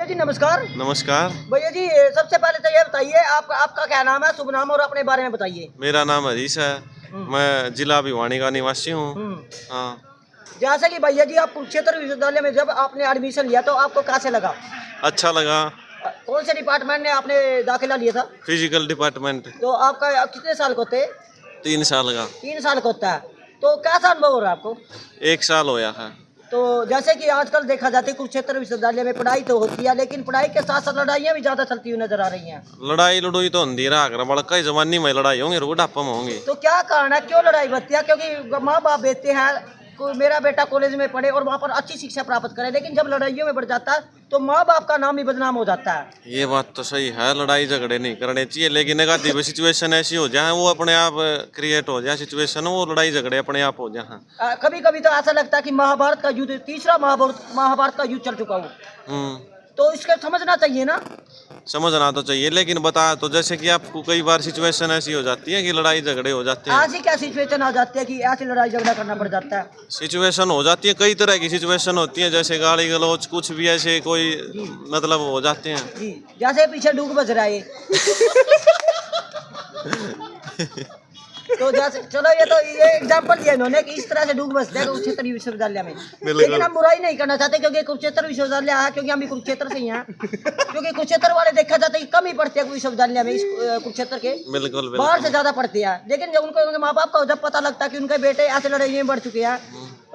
जी नमस्कार। नमस्कार। भैया जी सबसे पहले तो ये बताइए आपका क्या नाम है, शुभ नाम और अपने बारे में बताइए। मेरा नाम हरीश है। मैं जिला भिवानी का निवासी हूँ। हाँ। जैसे कि भैया जी आप कुरुक्षेत्र विश्वविद्यालय में जब आपने एडमिशन लिया तो आपको कैसे लगा? अच्छा लगा। कौन से डिपार्टमेंट ने आपने दाखिला लिया था? Physical department. तो आपका कितने साल को होते? 3 साल का। 3 साल का होता है। तो कैसा अनुभव हो रहा है आपको? 1 साल होया है। तो जैसे कि आजकल देखा जाता है कुरुक्षेत्र विश्वविद्यालय में पढ़ाई तो होती है, लेकिन पढ़ाई के साथ साथ लड़ाइयाँ भी ज्यादा चलती हुई नजर आ रही हैं। लड़ाई लड़ोई तो होंगी रहा बड़का जमानी में लड़ाई होंगी बुढ़ापा में होंगी। तो क्या कारण है, क्यों लड़ाई बढ़ती है? क्योंकि माँ बाप देते हैं मेरा बेटा कॉलेज में पढ़े और वहाँ पर अच्छी शिक्षा प्राप्त करे, लेकिन जब लड़ाइयों में बढ़ जाता है तो माँ बाप का नाम भी बदनाम हो जाता है। ये बात तो सही है, लड़ाई झगड़े नहीं करने चाहिए, लेकिन नेगेटिव सिचुएशन ऐसी हो जाए वो अपने आप क्रिएट हो जाए सिचुएशन, वो लड़ाई झगड़े अपने आप हो जाए। कभी कभी तो ऐसा लगता है कि महाभारत का युद्ध, तीसरा महाभारत का युद्ध चल चुका हो। तो इसके समझना चाहिए ना। समझना तो चाहिए, लेकिन बता तो जैसे कि आपको कई बार सिचुएशन ऐसी हो जाती है कि लड़ाई झगड़े हो जाते हैं। ऐसी क्या सिचुएशन आ जाती है कि ऐसी लड़ाई झगड़ा करना पड़ जाता है? सिचुएशन हो जाती है, कई तरह की सिचुएशन होती है, जैसे गाली गलौज कुछ भी ऐसे कोई मतलब हो जाते हैं जी। जैसे पीछे डूब बज रहा है तो जैसे चलो ये एग्जांपल दिया इन्होंने कि इस तरह से डूब बसते हैं कुरुक्षेत्र विश्वविद्यालय में। लेकिन हम बुराई नहीं करना चाहते क्योंकि कुरुक्षेत्र विश्वविद्यालय है, क्योंकि हम भी कुरुक्षेत्र से ही हैं। क्योंकि कुरुक्षेत्र वाले देखा जाता है कि कम ही पढ़ते हैं विश्वविद्यालय में, इस कुरुक्षेत्र के बिल्कुल बाहर से ज्यादा पढ़ते हैं। लेकिन जब उनके माँ बाप को जब पता लगता है कि उनके बेटे ऐसे लड़ाई में बढ़ चुके हैं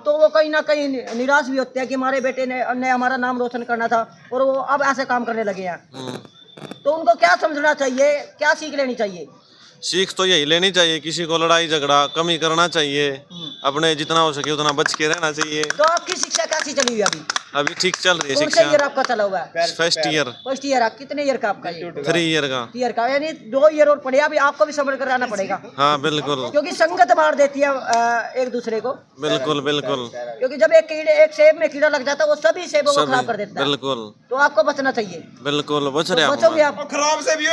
तो वो कहीं ना कहीं निराश भी होते हैं कि हमारे बेटे ने हमारा नाम रोशन करना था और वो अब ऐसे काम करने लगे हैं। तो उनको क्या समझना चाहिए, क्या सीख लेनी चाहिए? सीख तो यही लेनी चाहिए, किसी को लड़ाई झगड़ा कम ही करना चाहिए, अपने जितना हो सके उतना बच के रहना चाहिए। तो आपकी शिक्षा कैसी चली हुई अभी? अभी ठीक चल रही है कौन शिक्षा। सा ईयर आपका चला हुआ है? First year. First year. कितने ईयर का आपका ये? 3 ईयर का। ईयर का, यानी 2 ईयर और पढ़े। अभी आपको भी समझ कर रहना पड़ेगा। हाँ बिल्कुल। क्योंकि संगत मार देती है एक दूसरे को। बिल्कुल बिल्कुल। क्योंकि जब एक सेब में कीड़ा लग जाता है वो सभी सेबों को खराब कर देता है। बिल्कुल। तो आपको बचना चाहिए। बिल्कुल बच रहे बचोगे आप? खराब से भी